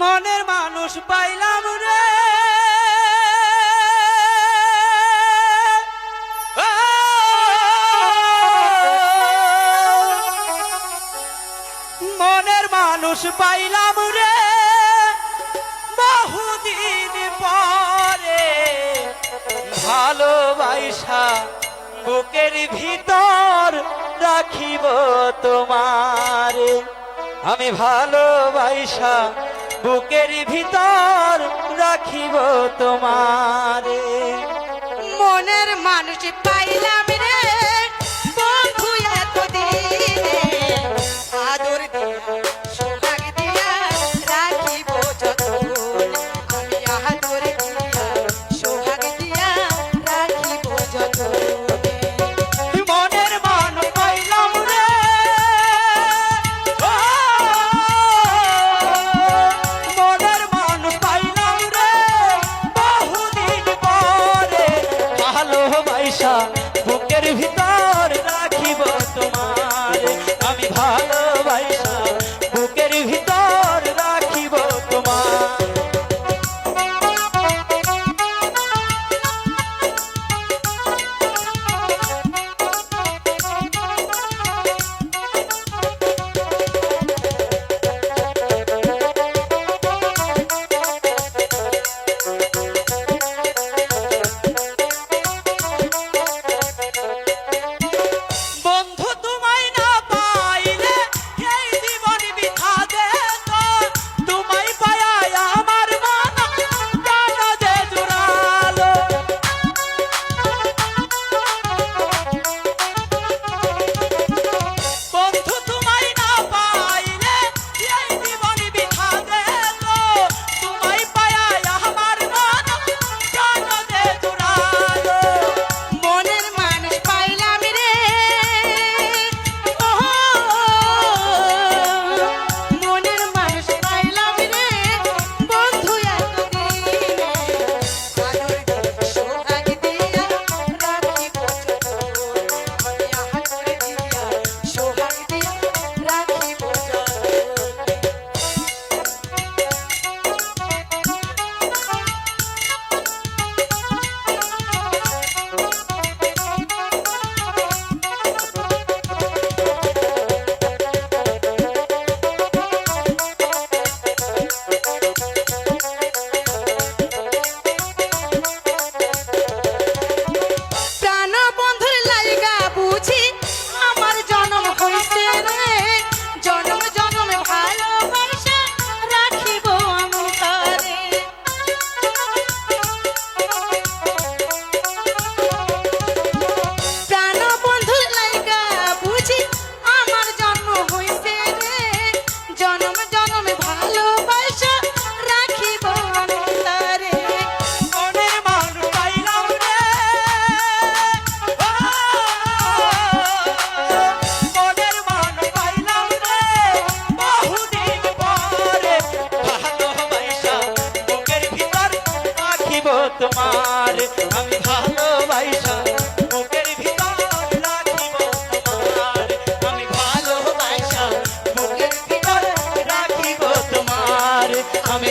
মনের মানুষ পাইলাম রে, মনের মানুষ পাইলাম রে বহুদিন পরে, ভালোবাসা বুকের ভিতর রাখিব তোমারে। আমি ভালোবাসা বুকের ভিতর রাখিব তোমারে। মনের মানুষ পাইলাম রে বন্ধু এতদিনে, আদর দিয়া সোহাগ দিয়া রাখিব যতনে। আমি আদর দিয়া সোহাগ দিয়া রাখিব যতনে। মনের মানুষ পাইলাম রে, মনের মানুষ পাইলাম রে বহুদিন পরে, ভালোবাসা বুকের ভিতর রাখিব তোমারে। আমি ভালোবাসা বুকের ভিতর রাখিব তোমার। বন্ধু তোমায় না পাইলে এই জীবন বৃথা যেত, তোমায় পায়ায় আমার মন কেন যে জুড়ালো। বন্ধু তোমায় না পাইলে এই জীবন বৃথা যেত, তোমায় পায়ায় আমার মন কেন যে জুড়ালো। মনের মানুষ পাইলাম রে, মনের মানুষ পাইলাম রে বন্ধু এতদিনে, আদর দিয়া সোহাগ দিয়া রাখিব যতনে। আমি আদর দিয়া সোহাগ দিয়া রাখিব যতনে। প্রাণ বন্ধুর লাইগা বুঝি আমার জন্ম হইছে রে, জন্ম জন্ম ভালোবাসা রাখিব আমি তারে। প্রাণ বন্ধুর লাইগা বুঝি আমার জন্ম হইছে রে, জন্ম জন্ম ভালোবাসা রাখিব আমি তারে। মনের মানুষ পাইলাম রে, মনের মানুষ পাইলাম রে বহুদিন পরে, ভালোবাসা বুকের ভিতর রাখিব তোমার। আমি ভালোবাসা বুকের ভিতর রাখিব তোমার। আমি ভালোবাসা বুকের ভিতর রাখিব তোমার। আমি